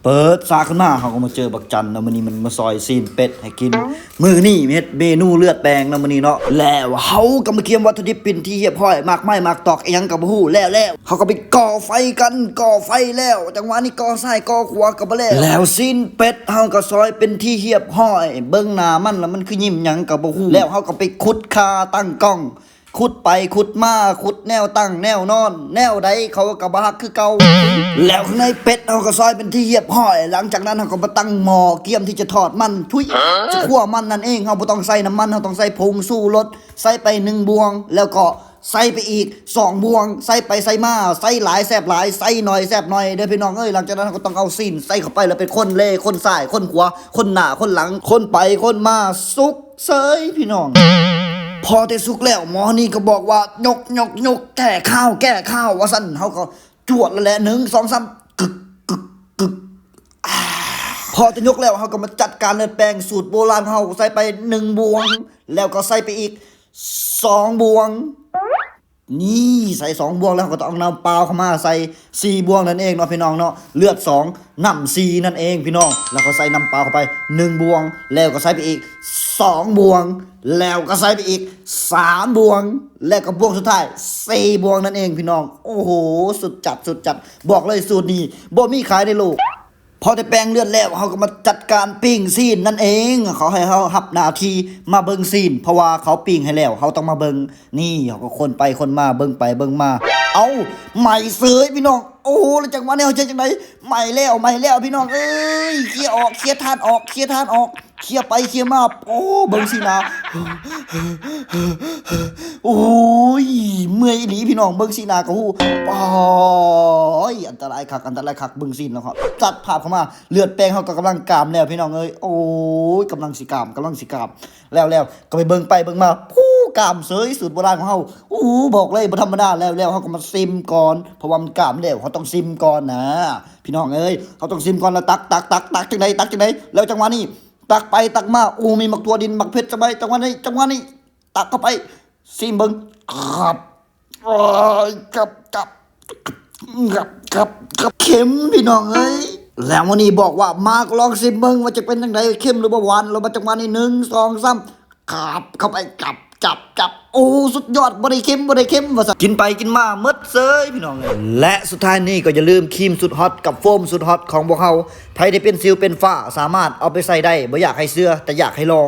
เปิดซาขึ้นมาเขาก็มาเจอบักจันนะมื้อนี้มันมาซอยซีนเป็ดให้กินมื้อนี้เฮ็ดเมนูเลือดแปลงนะมื้อนี้เนาะแล้วเฮาก็มาเตรียมวัตถุดิบเป็นที่เรียบร้อยมากไม้มากตอกอีหยังก็บ่ฮู้แล้วเขาก็ไปก่อไฟกันก่อไฟแล้วจังหวะนี้ก่อซ้ายก่อขวาก็บ่แล้วซีนเป็ดเฮาก็ซอยเป็นที่เรียบร้อยเบิ่งหน้ามันแล้วมันคือยิ้มหยังก็บ่ฮู้แล้วเฮาก็ไปขุดคาตั้งกล้องขุดไปขุดมาขุดแนวตั้งแนวนอนแนวใดเขาก็บ่ฮักคือเก่าแล้วข้างในเป็ดเฮาก็ซอยเป็นที่เรียบร้อยหลังจากนั้นเฮาก็มาตั้งหม้อเกียมที่จะทอดมันทุยจะคั่วมันนั่นเองเฮาบ่ต้องใส่น้ำมันเฮาต้องใส่ผงชูรสใส่ไป1บวงแล้วก็ใส่ไปอีก2บวงใส่ไปใส่มาใส่หลายแซ่บหลายใส่น้อยแซ่บน้อยเด้อพี่น้องเอ้ยหลังจากนั้นก็ต้องเอาซีนใส่เข้าไปแล้วเป็นคนเล่คนซ้ายคนขวาคนหน้าคนหลังคนไปคนมาสุกเสยพี่น้องพอแต่สุกแล้วหมอนี่ก็บอกว่ายกแก้ข้าวว่าซั่นเฮาก็จวดแล้วแหละ1 2 3กึกพอจะยกแล้วเฮาก็มาจัดการเลือดแปลงสูตรโบราณเฮาใส่ไป1บวงแล้วก็ใส่ไปอีก2บวงนี่ใส่2บวงแล้วก็ต้องเอาน้ำเปล่าเข้ามาใส่4บวงนั่นเองเนาะพี่น้องเนาะเลือด2น้ำ4นั่นเองพี่น้องแล้วก็ใส่น้ำเปล่าเข้าไป1บวงแล้วก็ใส่ไปอีก2บวงแล้วก็ใส่ไปอีก3บวงแล้วก็บวงสุดท้าย4บวงนั่นเองพี่น้องโอ้โหสุดจัดบอกเลยสูตรนี้บ่มีขายในโลกพอได้แปลงเลือดแล้วเขาก็มาจัดการปิ้งซีนนั่นเองเขาให้เขาหับหน้าที่มาเบิ่งซีนเพราะว่าเขาปิ้งให้แล้วเขาต้องมาเบิ่งนี่เขาก็คนไปคนมาเบิ่งไปเบิ่งมาเอาใหม่เสยพี่น้องโอ้โหแล้วจังหวะนี้เขาจะจังไดใหม่แล้วพี่น้องเอ้ยเคลียร์ออกเคลียร์ทานออกเคลียร์ไปเคลียร์มาโอ้เบิ่งซีนาโอ้ยเมื่อยอีหลีพี่น้องเบิ่งซีนาก็ฮู้ปอยอันตรายคักเบิ่งซีนแล้วครับจัดภาพเข้ามาเลือดแปลงเขาก็กำลังกามแล้วพี่น้องเอ้ยโอ้ยกำลังสิกามแล้วก็ไปเบิ่งไปเบิ่งมาผู้กามเสยสูตรโบราณของเฮาบอกเลยบ่ธรรมดาแล้วเฮาก็มาซิมก่อนเพราะว่ามันกามแล้วเขาต้องซิมก่อนนะพี่น้องเอ้ยเขาต้องซิมก่อนแล้วตักจังไดแล้วจังหวะนี้ตักไปตักมามีหมักตัวดินหมักเพชรจังหวะนี้ตักเข้าไปซิมเบิ่งครับกับเข็มพี่น้องเอ้ยแล้ววันนี้บอกว่ามากลองซิมเบิ่งว่าจะเป็นจังไดเข็มหรือบ่หวานเรามาจังหวะนี้1 2 3ครับเข้าไปจับโอ้สุดยอดบ่ได้เค็มว่าซะกินไปกินมาหมดเซยพี่น้องเอ้ยและสุดท้ายนี้ก็อย่าลืมครีมสุดฮอตกับโฟมสุดฮอตของพวกเฮาใครที่เป็นสิวเป็นฝ้าสามารถเอาไปใส่ได้บ่อยากให้เชื่อแต่อยากให้ลอง